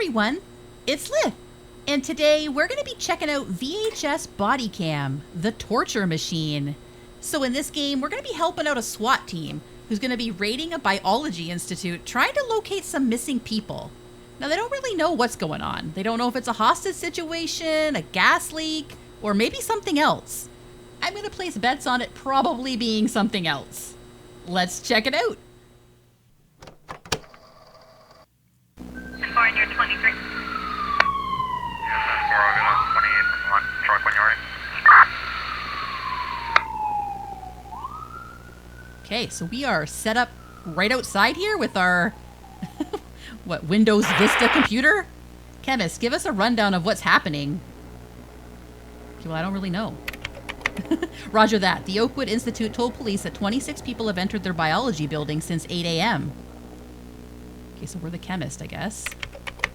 everyone, it's Lyth, and today we're going to be checking out VHS Bodycam, the torture machine. So in this game, we're going to be helping out a SWAT team who's going to be raiding a biology institute trying to locate some missing people. Now they don't really know what's going on. They don't know if it's a hostage situation, a gas leak, or maybe something else. I'm going to place bets on it probably being something else. Let's check it out. Foreign, you're 23. Yes, 4, I'll get a 28 from 1. Truck when you're ready. Okay, so we are set up right outside here with our, what, Windows Vista computer? Chemist, give us a rundown of what's happening. Okay, well, I don't really know. Roger that. The Oakwood Institute told police that 26 people have entered their biology building since 8 a.m. Okay, so we're the chemist, I guess.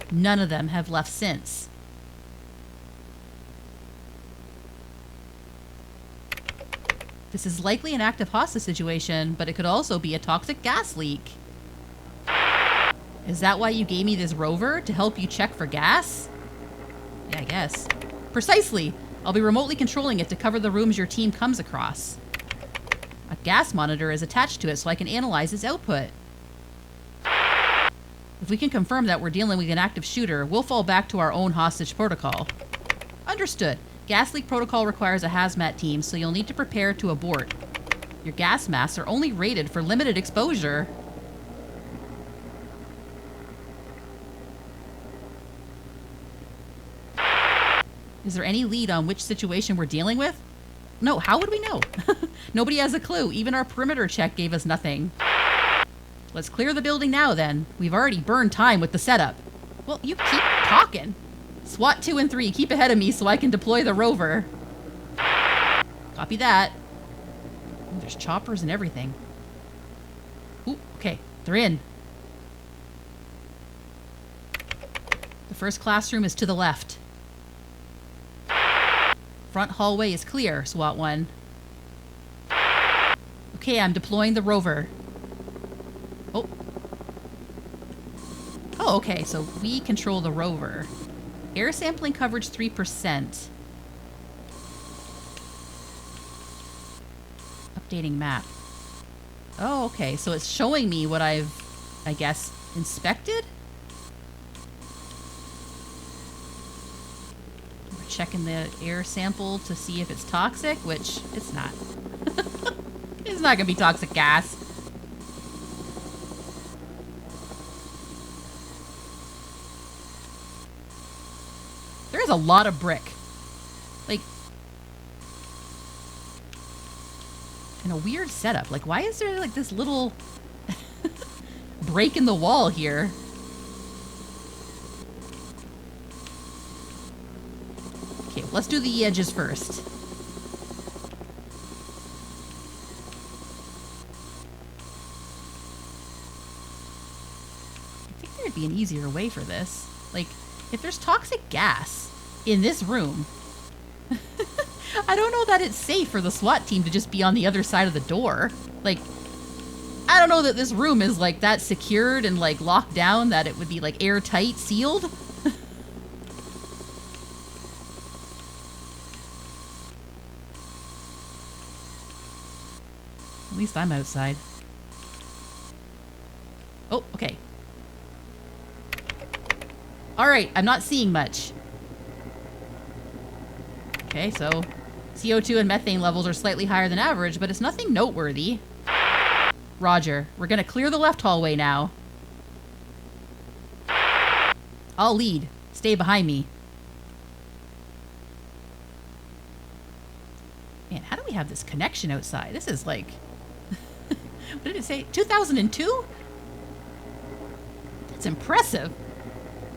None of them have left since. This is likely an active hostage situation, but it could also be a toxic gas leak. Is that why you gave me this rover? To help you check for gas? Yeah, I guess. Precisely. I'll be remotely controlling it to cover the rooms your team comes across. A gas monitor is attached to it so I can analyze its output. If we can confirm that we're dealing with an active shooter, we'll fall back to our own hostage protocol. Understood. Gas leak protocol requires a hazmat team, so you'll need to prepare to abort. Your gas masks are only rated for limited exposure. Is there any lead on which situation we're dealing with? No, how would we know? Nobody has a clue. Even our perimeter check gave us nothing. Let's clear the building now, then. We've already burned time with the setup. Well, you keep talking. SWAT 2 and 3, keep ahead of me so I can deploy the rover. Copy that. Ooh, there's choppers and everything. Ooh, okay, they're in. The first classroom is to the left. Front hallway is clear, SWAT 1. Okay, I'm deploying the rover. Oh, okay, so we control the rover. Air sampling coverage 3%. Updating map. Oh, okay, so it's showing me what I've, I guess, inspected? We're checking the air sample to see if it's toxic, which it's not. It's not gonna be toxic gas. There's a lot of brick. Like, in a weird setup. Like, why is there like this little break in the wall here? Okay, let's do the edges first. I think there'd be an easier way for this. Like, if there's toxic gas in this room, I don't know that it's safe for the SWAT team to just be on the other side of the door. Like, I don't know that this room is like that secured and like locked down that it would be like airtight sealed. At least I'm outside. Oh, okay. Alright, I'm not seeing much. Okay, so CO2 and methane levels are slightly higher than average, but it's nothing noteworthy. Roger. We're gonna clear the left hallway now. I'll lead. Stay behind me. Man, how do we have this connection outside? This is like... what did it say? 2002? That's impressive.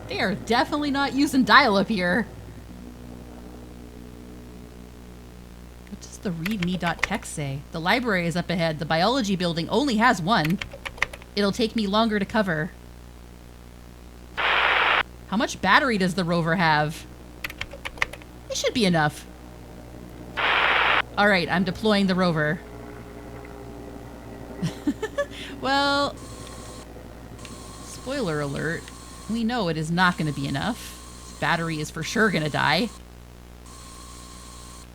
They are definitely not using dial-up here. What does the readme.txt say? The library is up ahead. The biology building only has one. It'll take me longer to cover. How much battery does the rover have? It should be enough. Alright, I'm deploying the rover. Well, spoiler alert. We know it is not going to be enough. This battery is for sure going to die.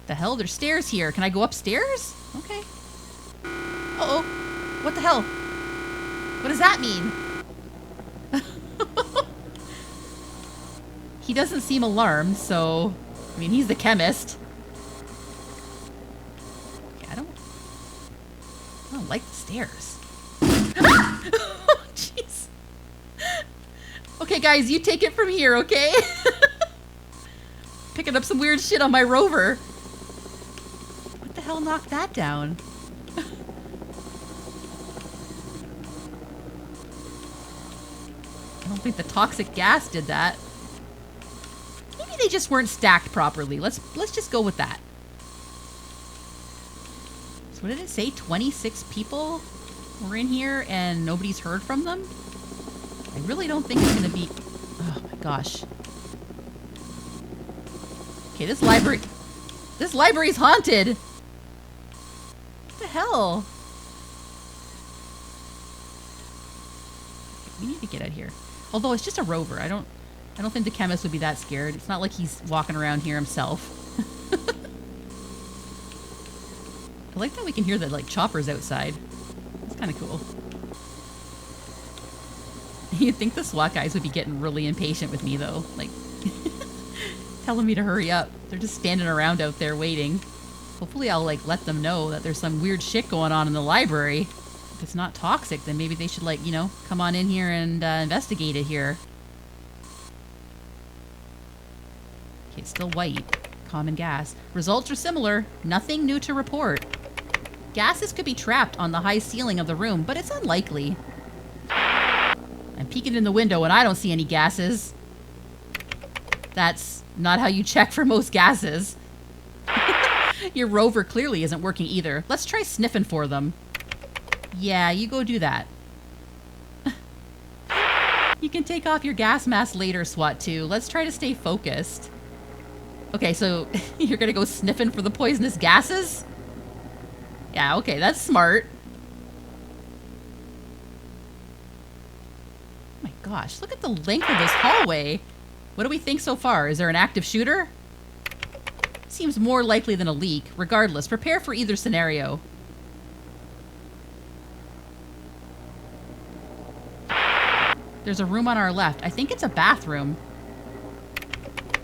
The hell? There's stairs here. Can I go upstairs? Okay. Uh-oh. What the hell? What does that mean? He doesn't seem alarmed, so... I mean, he's the chemist. Okay, I don't like the stairs. Oh, jeez. Okay, guys, you take it from here, okay? Picking up some weird shit on my rover. What the hell knocked that down? I don't think the toxic gas did that. Maybe they just weren't stacked properly. Let's just go with that. So what did it say? 26 people were in here and nobody's heard from them? I really don't think it's gonna be... Oh my gosh. Okay, this library's haunted. What the hell? We need to get out here. Although it's just a rover. I don't think the chemist would be that scared. It's not like he's walking around here himself. I like that we can hear the choppers outside. That's kind of cool. You'd think the SWAT guys would be getting really impatient with me though. Like telling me to hurry up. They're just standing around out there waiting. Hopefully I'll let them know that there's some weird shit going on in the library. If it's not toxic, then maybe they should come on in here and investigate it here. Okay, it's still white. Common gas. Results are similar. Nothing new to report. Gases could be trapped on the high ceiling of the room, but it's unlikely. I'm peeking in the window and I don't see any gases. That's not how you check for most gases. Your rover clearly isn't working either. Let's try sniffing for them. Yeah, you go do that. You can take off your gas mask later, SWAT 2. Let's try to stay focused. Okay, so you're gonna go sniffing for the poisonous gases? Yeah, okay, that's smart. Oh my gosh, look at the length of this hallway. What do we think so far? Is there an active shooter? Seems more likely than a leak. Regardless, prepare for either scenario. There's a room on our left. I think it's a bathroom.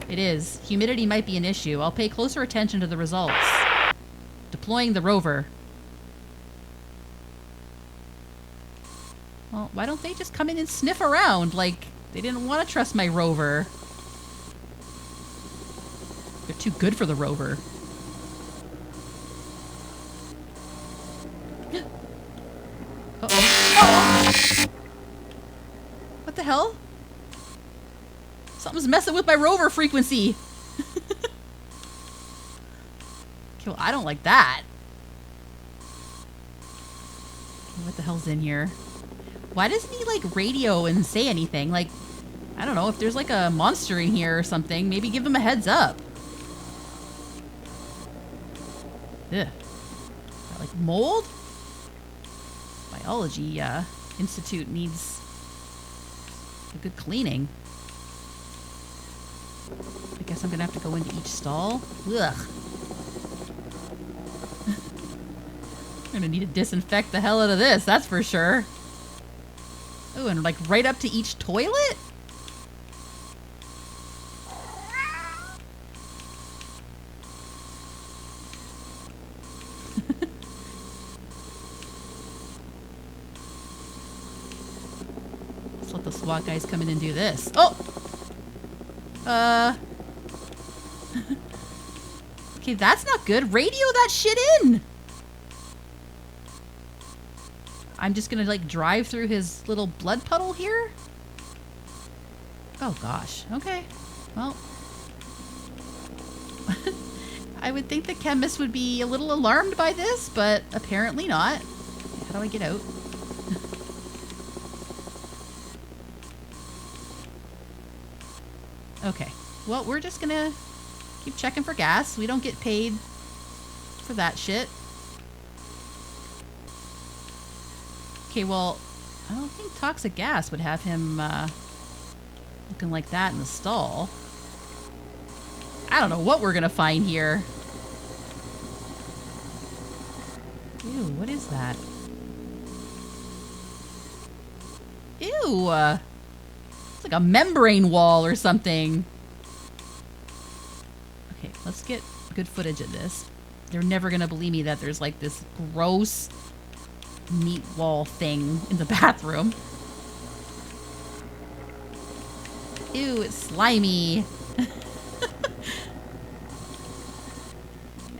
It is. Humidity might be an issue. I'll pay closer attention to the results. Deploying the rover. Well, why don't they just come in and sniff around? Like, they didn't want to trust my rover. They're too good for the rover. Uh-oh. Uh-oh. What the hell? Something's messing with my rover frequency. Okay, well, I don't like that. Okay, what the hell's in here? Why doesn't he, radio and say anything? Like, I don't know, if there's, a monster in here or something, maybe give him a heads up. Ugh. Is that, mold? Biology, Institute needs a good cleaning. I guess I'm gonna have to go into each stall. Ugh. I'm gonna need to disinfect the hell out of this, that's for sure. Oh, and right up to each toilet? Let's let the SWAT guys come in and do this. Oh! Okay, that's not good. Radio that shit in! I'm just gonna drive through his little blood puddle here? Oh gosh, okay. Well. I would think the chemist would be a little alarmed by this, but apparently not. How do I get out? Okay, well, we're just gonna keep checking for gas. We don't get paid for that shit. Okay, well, I don't think toxic gas would have him Looking like that in the stall. I don't know what we're gonna find here. Ew, what is that? Ew! It's like a membrane wall or something. Okay, let's get good footage of this. They're never gonna believe me that there's like this gross meat wall thing in the bathroom. Ew, it's slimy. I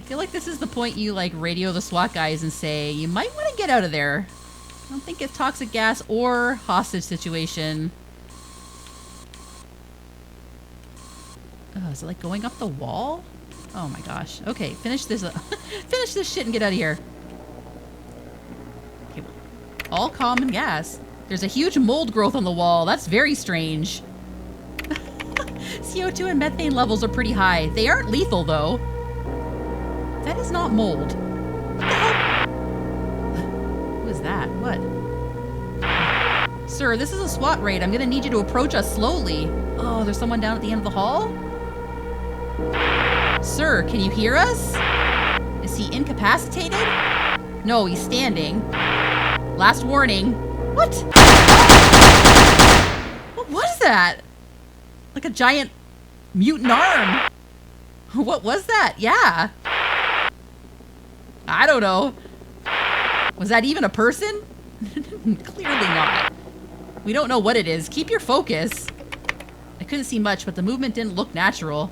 feel like this is the point you like radio the SWAT guys and say, you might want to get out of there. I don't think it's toxic gas or hostage situation. Oh, is it like going up the wall? Oh my gosh. Okay, finish this finish this shit and get out of here. Okay, all common gas. There's a huge mold growth on the wall. That's very strange. CO2 and methane levels are pretty high. They aren't lethal though. That is not mold. What the hell? Who is that? What? Sir, this is a SWAT raid. I'm gonna need you to approach us slowly. Oh, there's someone down at the end of the hall? Sir, can you hear us? Is he incapacitated? No, he's standing. Last warning. What? What was that? Like a giant mutant arm. What was that? Yeah. I don't know. Was that even a person? Clearly not. We don't know what it is. Keep your focus. I couldn't see much, but the movement didn't look natural.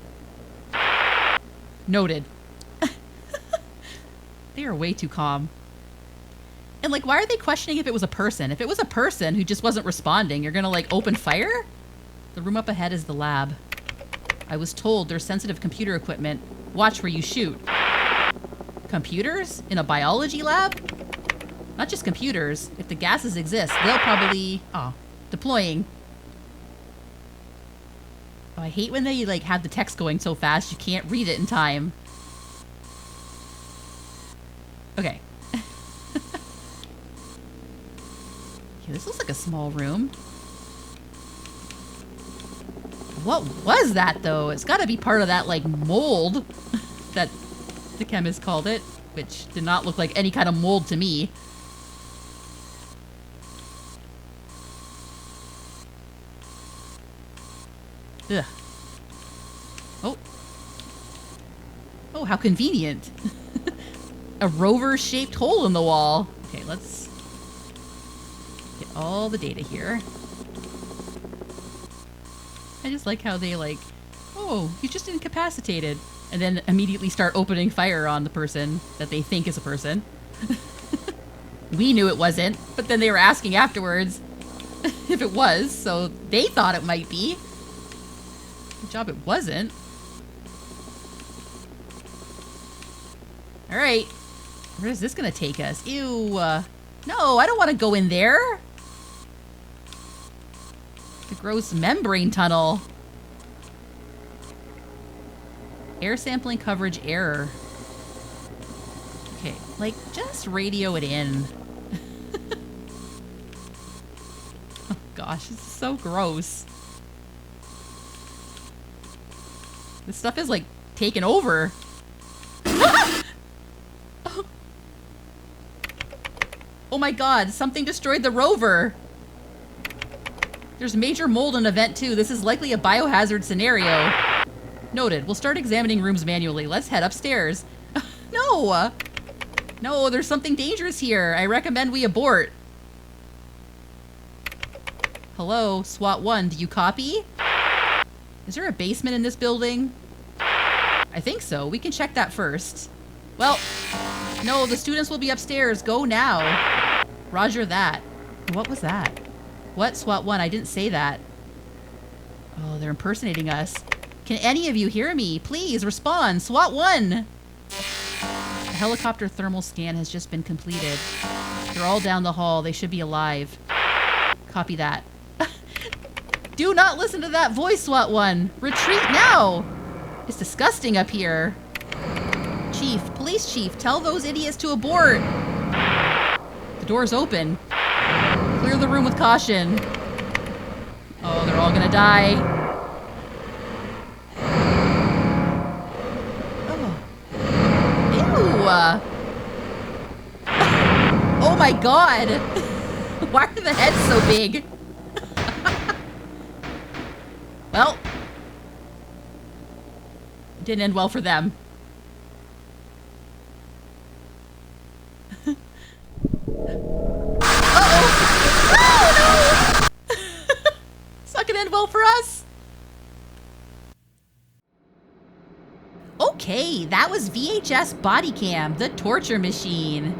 Noted. They are way too calm. And like, why are they questioning if it was a person? If it was a person who just wasn't responding, you're gonna like open fire? The room up ahead is the lab. I was told there's sensitive computer equipment. Watch where you shoot. Computers? In a biology lab? Not just computers. If the gases exist, they'll probably... Oh, deploying. Oh, I hate when they like have the text going so fast you can't read it in time. Okay. Okay, this looks like a small room. What was that, though? It's got to be part of that, like, mold that the chemist called it, which did not look like any kind of mold to me. Ugh. Oh. Oh, how convenient. A rover-shaped hole in the wall. Okay, let's get all the data here. I just like how they like, oh, he's just incapacitated. And then immediately start opening fire on the person that they think is a person. We knew it wasn't, but then they were asking afterwards if it was, so they thought it might be. Good job it wasn't. All right, where is this gonna take us? Ew, no, I don't want to go in there. The gross membrane tunnel. Air sampling coverage error. Okay, like, just radio it in. Oh gosh, this is so gross. This stuff is like taken over. Oh my god, something destroyed the rover. There's major mold in event 2. This is likely a biohazard scenario. Noted. We'll start examining rooms manually. Let's head upstairs. No! No, there's something dangerous here. I recommend we abort. Hello, SWAT 1, do you copy? Is there a basement in this building? I think so. We can check that first. Well, no, the students will be upstairs. Go now. Roger that. What was that? What? SWAT 1? I didn't say that. Oh, they're impersonating us. Can any of you hear me? Please respond. SWAT 1! A helicopter thermal scan has just been completed. They're all down the hall. They should be alive. Copy that. Do not listen to that voice, SWAT 1. Retreat now! It's disgusting up here. Chief, police chief, tell those idiots to abort. The door's open. Clear the room with caution. Oh, they're all gonna die. Oh. Ew. Oh my god. Why are the heads so big? Well, didn't end well for them. Oh no! It's not gonna end well for us. Okay, that was VHS Bodycam, the torture machine.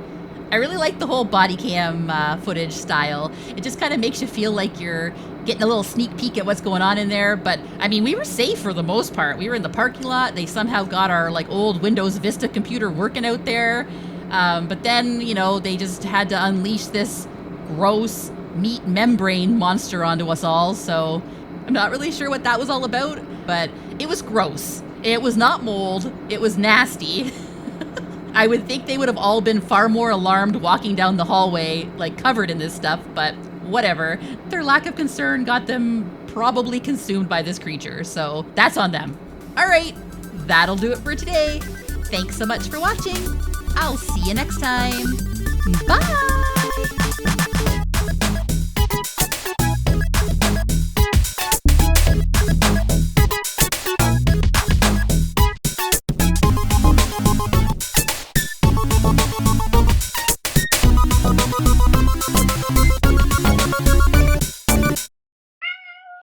I really like the whole Bodycam footage style. It just kind of makes you feel like you're getting a little sneak peek at what's going on in there. But I mean, we were safe for the most part. We were in the parking lot. They somehow got our like old Windows Vista computer working out there. But then, you know, they just had to unleash this gross meat membrane monster onto us all. So I'm not really sure what that was all about, but it was gross. It was not mold. It was nasty. I would think they would have all been far more alarmed walking down the hallway, like covered in this stuff, but whatever. Their lack of concern got them probably consumed by this creature, so that's on them. All right, that'll do it for today. Thanks so much for watching. I'll see you next time. Bye!